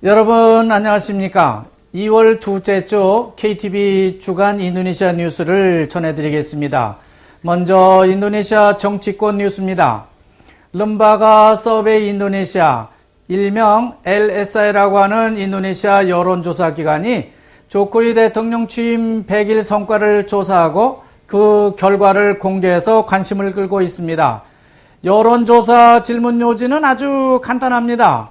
여러분 안녕하십니까? 2월 둘째 주 KTV 주간 인도네시아 뉴스를 전해드리겠습니다. 먼저 인도네시아 정치권 뉴스입니다. lembaga survei 인도네시아, 일명 LSI라고 하는 인도네시아 여론조사 기관이 조코위 대통령 취임 100일 성과를 조사하고 그 결과를 공개해서 관심을 끌고 있습니다. 여론조사 질문 요지는 아주 간단합니다.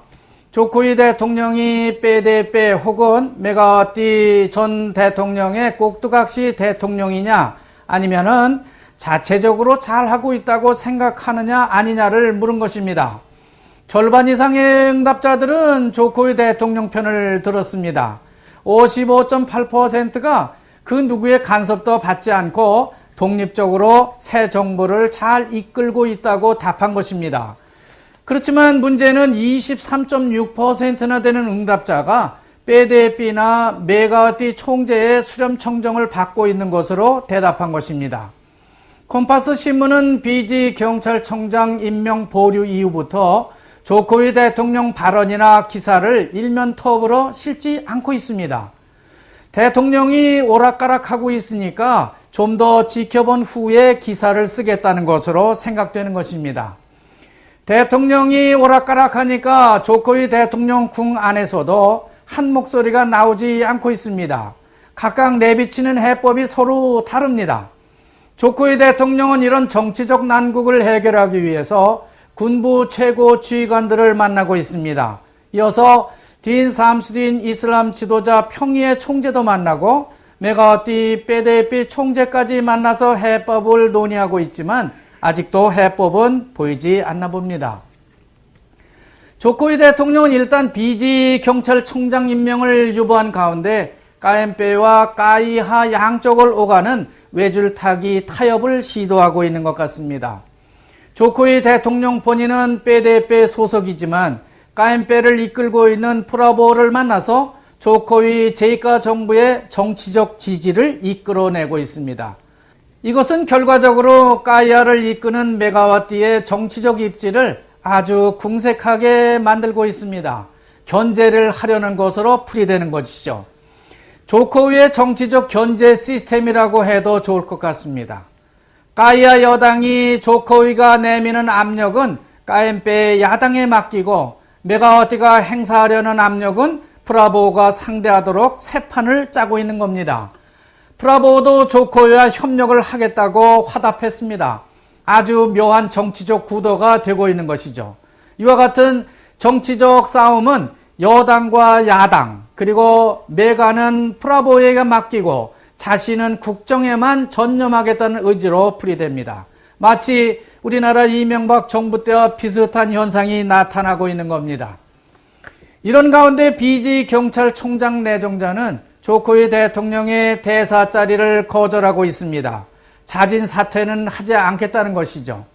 조코위 대통령이 빼대빼 혹은 메가와티 전 대통령의 꼭두각시 대통령이냐 아니면은 자체적으로 잘하고 있다고 생각하느냐 아니냐를 물은 것입니다. 절반 이상의 응답자들은 조코위 대통령 편을 들었습니다. 55.8%가 그 누구의 간섭도 받지 않고 독립적으로 새 정부를 잘 이끌고 있다고 답한 것입니다. 그렇지만 문제는 23.6%나 되는 응답자가 빼대삐나 메가와티 총재의 수렴 청정을 받고 있는 것으로 대답한 것입니다. 콤파스 신문은 BG 경찰청장 임명 보류 이후부터 조코위 대통령 발언이나 기사를 일면 톱으로 실지 않고 있습니다. 대통령이 오락가락하고 있으니까 좀 더 지켜본 후에 기사를 쓰겠다는 것으로 생각되는 것입니다. 대통령이 오락가락하니까 조코위 대통령 궁 안에서도 한 목소리가 나오지 않고 있습니다. 각각 내비치는 해법이 서로 다릅니다. 조코위 대통령은 이런 정치적 난국을 해결하기 위해서 군부 최고 지휘관들을 만나고 있습니다. 이어서 딘 삼수딘 이슬람 지도자 평의의 총재도 만나고 메가와티 빼대삐 총재까지 만나서 해법을 논의하고 있지만 아직도 해법은 보이지 않나 봅니다. 조코위 대통령은 일단 BG 경찰청장 임명을 유보한 가운데 까엠페와 까이하 양쪽을 오가는 외줄타기 타협을 시도하고 있는 것 같습니다. 조코위 대통령 본인은 빼대빼 소속이지만 까엠페를 이끌고 있는 프라보를 만나서 조코위 제이카 정부의 정치적 지지를 이끌어내고 있습니다. 이것은 결과적으로 까이아를 이끄는 메가와티의 정치적 입지를 아주 궁색하게 만들고 있습니다. 견제를 하려는 것으로 풀이되는 것이죠. 조코위의 정치적 견제 시스템이라고 해도 좋을 것 같습니다. 까이아 여당이 조코위가 내미는 압력은 까엠페 야당에 맡기고 메가와티가 행사하려는 압력은 프라보가 상대하도록 새 판을 짜고 있는 겁니다. 프라보도 조코위와 협력을 하겠다고 화답했습니다. 아주 묘한 정치적 구도가 되고 있는 것이죠. 이와 같은 정치적 싸움은 여당과 야당 그리고 메가는 프라보에게 맡기고 자신은 국정에만 전념하겠다는 의지로 풀이됩니다. 마치 우리나라 이명박 정부 때와 비슷한 현상이 나타나고 있는 겁니다. 이런 가운데 BG 경찰총장 내정자는 조코위 대통령의 대사 자리를 거절하고 있습니다. 자진 사퇴는 하지 않겠다는 것이죠.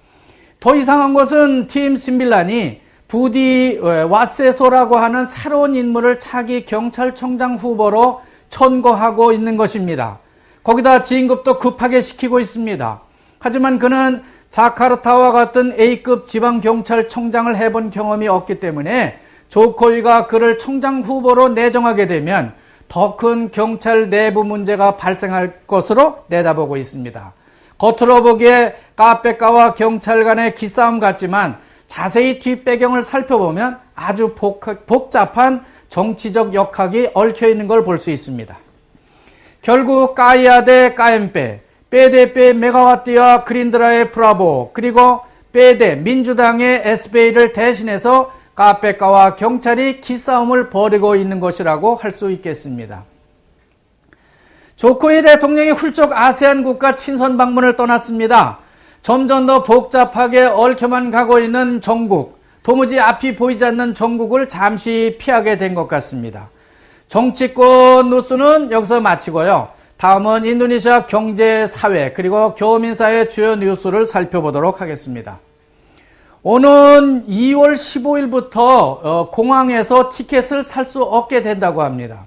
더 이상한 것은 팀 신빌란이 부디 와세소라고 하는 새로운 인물을 차기 경찰청장 후보로 천거하고 있는 것입니다. 거기다 진급도 급하게 시키고 있습니다. 하지만 그는 자카르타와 같은 A급 지방경찰청장을 해본 경험이 없기 때문에 조코위가 그를 청장 후보로 내정하게 되면 더 큰 경찰 내부 문제가 발생할 것으로 내다보고 있습니다. 겉으로 보기에 카페가와 경찰 간의 기싸움 같지만 자세히 뒷배경을 살펴보면 아주 복잡한 정치적 역학이 얽혀있는 걸 볼 수 있습니다. 결국 까이아 대 까엠페, 빼대빼 메가와티와 그린드라의 프라보, 그리고 빼대 민주당의 SPA를 대신해서 카페가와 경찰이 기싸움을 벌이고 있는 것이라고 할 수 있겠습니다. 조코위 대통령이 훌쩍 아세안 국가 친선 방문을 떠났습니다. 점점 더 복잡하게 얽혀만 가고 있는 정국, 도무지 앞이 보이지 않는 정국을 잠시 피하게 된 것 같습니다. 정치권 뉴스는 여기서 마치고요. 다음은 인도네시아 경제, 사회, 그리고 교민사회 주요 뉴스를 살펴보도록 하겠습니다. 오는 2월 15일부터 공항에서 티켓을 살 수 없게 된다고 합니다.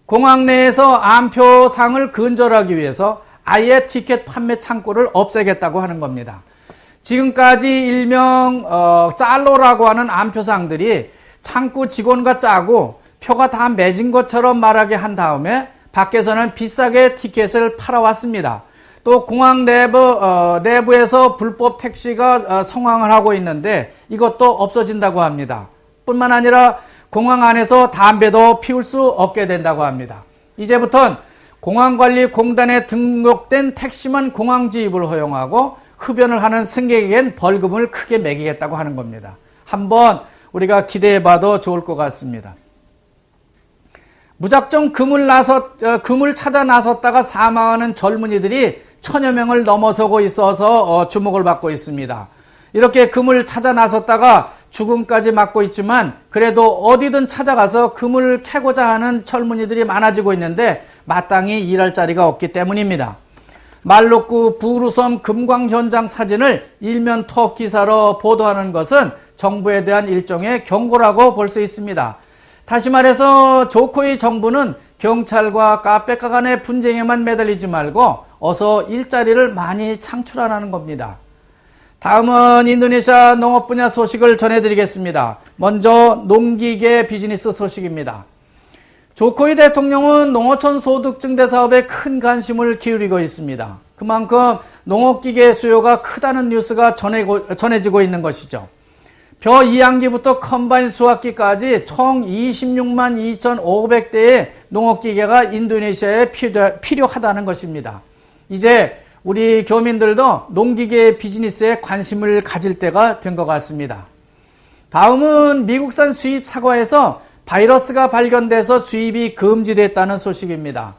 공항 내에서 암표상을 근절하기 위해서 아예 티켓 판매 창구를 없애겠다고 하는 겁니다. 지금까지 일명 짤로라고 하는 암표상들이 창구 직원과 짜고 표가 다 매진 것처럼 말하게 한 다음에 밖에서는 비싸게 티켓을 팔아왔습니다. 또 공항 내부에서 불법 택시가 성황을 하고 있는데 이것도 없어진다고 합니다. 뿐만 아니라 공항 안에서 담배도 피울 수 없게 된다고 합니다. 이제부턴 공항관리공단에 등록된 택시만 공항 지입을 허용하고 흡연을 하는 승객에겐 벌금을 크게 매기겠다고 하는 겁니다. 한번 우리가 기대해봐도 좋을 것 같습니다. 무작정 금을 찾아 나섰다가 사망하는 젊은이들이 1000여 명을 넘어서고 있어서 주목을 받고 있습니다. 이렇게 금을 찾아 나섰다가 죽음까지 맞고 있지만 그래도 어디든 찾아가서 금을 캐고자 하는 젊은이들이 많아지고 있는데 마땅히 일할 자리가 없기 때문입니다. 말록구 부루섬 금광 현장 사진을 일면 톱 기사로 보도하는 것은 정부에 대한 일종의 경고라고 볼 수 있습니다. 다시 말해서 조코이 정부는 경찰과 카페가 간의 분쟁에만 매달리지 말고 어서 일자리를 많이 창출하라는 겁니다. 다음은 인도네시아 농업 분야 소식을 전해드리겠습니다. 먼저 농기계 비즈니스 소식입니다. 조코이 대통령은 농어촌 소득 증대 사업에 큰 관심을 기울이고 있습니다. 그만큼 농업기계 수요가 크다는 뉴스가 전해지고 있는 것이죠. 벼 2학기부터 컴바인 수확기까지 총 26만 2,500대의 농업기계가 인도네시아에 필요하다는 것입니다. 이제 우리 교민들도 농기계 비즈니스에 관심을 가질 때가 된 것 같습니다. 다음은 미국산 수입 사과에서 바이러스가 발견돼서 수입이 금지됐다는 소식입니다.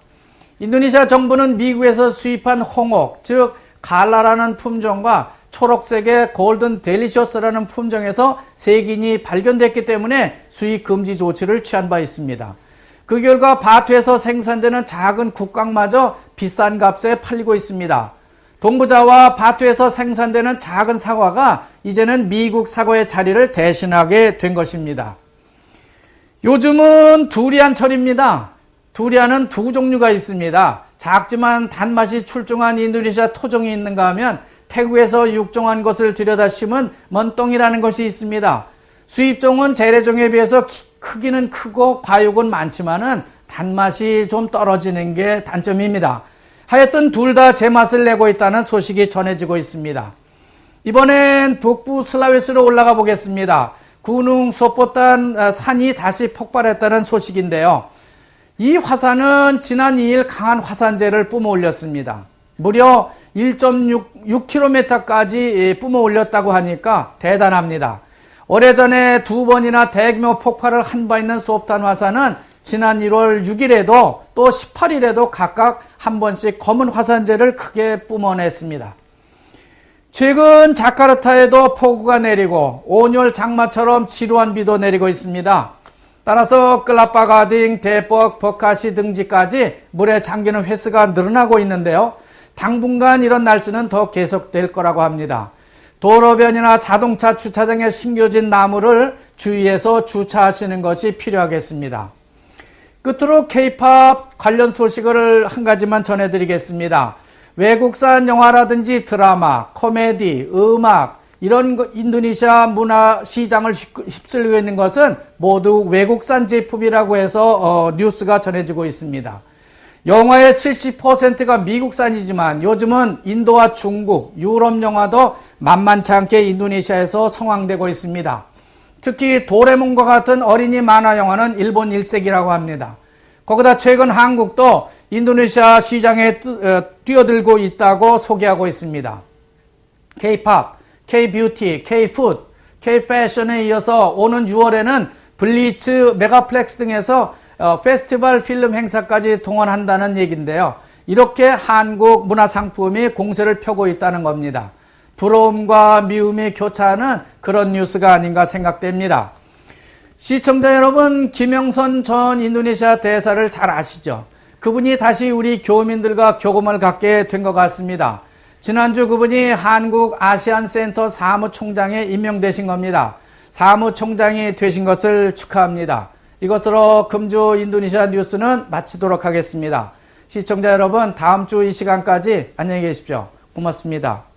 인도네시아 정부는 미국에서 수입한 홍옥, 즉 갈라라는 품종과 초록색의 골든 델리셔스라는 품종에서 세균이 발견됐기 때문에 수입 금지 조치를 취한 바 있습니다. 그 결과 밭에서 생산되는 작은 국각마저 비싼 값에 팔리고 있습니다. 동부자와 밭에서 생산되는 작은 사과가 이제는 미국 사과의 자리를 대신하게 된 것입니다. 요즘은 두리안철입니다. 두리안은 두 종류가 있습니다. 작지만 단맛이 출중한 인도네시아 토종이 있는가 하면 태국에서 육종한 것을 들여다 심은 먼똥이라는 것이 있습니다. 수입종은 재래종에 비해서 크기는 크고 과육은 많지만은 단맛이 좀 떨어지는 게 단점입니다. 하여튼 둘 다 제맛을 내고 있다는 소식이 전해지고 있습니다. 이번엔 북부 슬라웨시로 올라가 보겠습니다. 구능 소포탄 산이 다시 폭발했다는 소식인데요. 이 화산은 지난 2일 강한 화산재를 뿜어 올렸습니다. 무려 1.6km까지 뿜어 올렸다고 하니까 대단합니다. 오래전에 2번이나 대규모 폭발을 한 바 있는 소포탄 화산은 지난 1월 6일에도 또 18일에도 각각 한 번씩 검은 화산재를 크게 뿜어냈습니다. 최근 자카르타에도 폭우가 내리고 온열 장마처럼 지루한 비도 내리고 있습니다. 따라서 클라파가딩, 데뻑, 버카시 등지까지 물에 잠기는 횟수가 늘어나고 있는데요. 당분간 이런 날씨는 더 계속될 거라고 합니다. 도로변이나 자동차 주차장에 심겨진 나무를 주의해서 주차하시는 것이 필요하겠습니다. 끝으로 K-POP 관련 소식을 한 가지만 전해드리겠습니다. 외국산 영화라든지 드라마, 코미디, 음악 이런 인도네시아 문화 시장을 휩쓸고 있는 것은 모두 외국산 제품이라고 해서 뉴스가 전해지고 있습니다. 영화의 70%가 미국산이지만 요즘은 인도와 중국, 유럽 영화도 만만치 않게 인도네시아에서 성황되고 있습니다. 특히 도레몬과 같은 어린이 만화 영화는 일본 일색이라고 합니다. 거기다 최근 한국도 인도네시아 시장에 뛰어들고 있다고 소개하고 있습니다. K-POP, K-뷰티, K-푸드, K-패션에 이어서 오는 6월에는 블리츠, 메가플렉스 등에서 페스티벌 필름 행사까지 동원한다는 얘기인데요. 이렇게 한국 문화상품이 공세를 펴고 있다는 겁니다. 부러움과 미움이 교차하는 그런 뉴스가 아닌가 생각됩니다. 시청자 여러분, 김영선 전 인도네시아 대사를 잘 아시죠? 그분이 다시 우리 교민들과 교감을 갖게 된 것 같습니다. 지난주 그분이 한국 아시안 센터 사무총장에 임명되신 겁니다. 사무총장이 되신 것을 축하합니다. 이것으로 금주 인도네시아 뉴스는 마치도록 하겠습니다. 시청자 여러분, 다음 주 이 시간까지 안녕히 계십시오. 고맙습니다.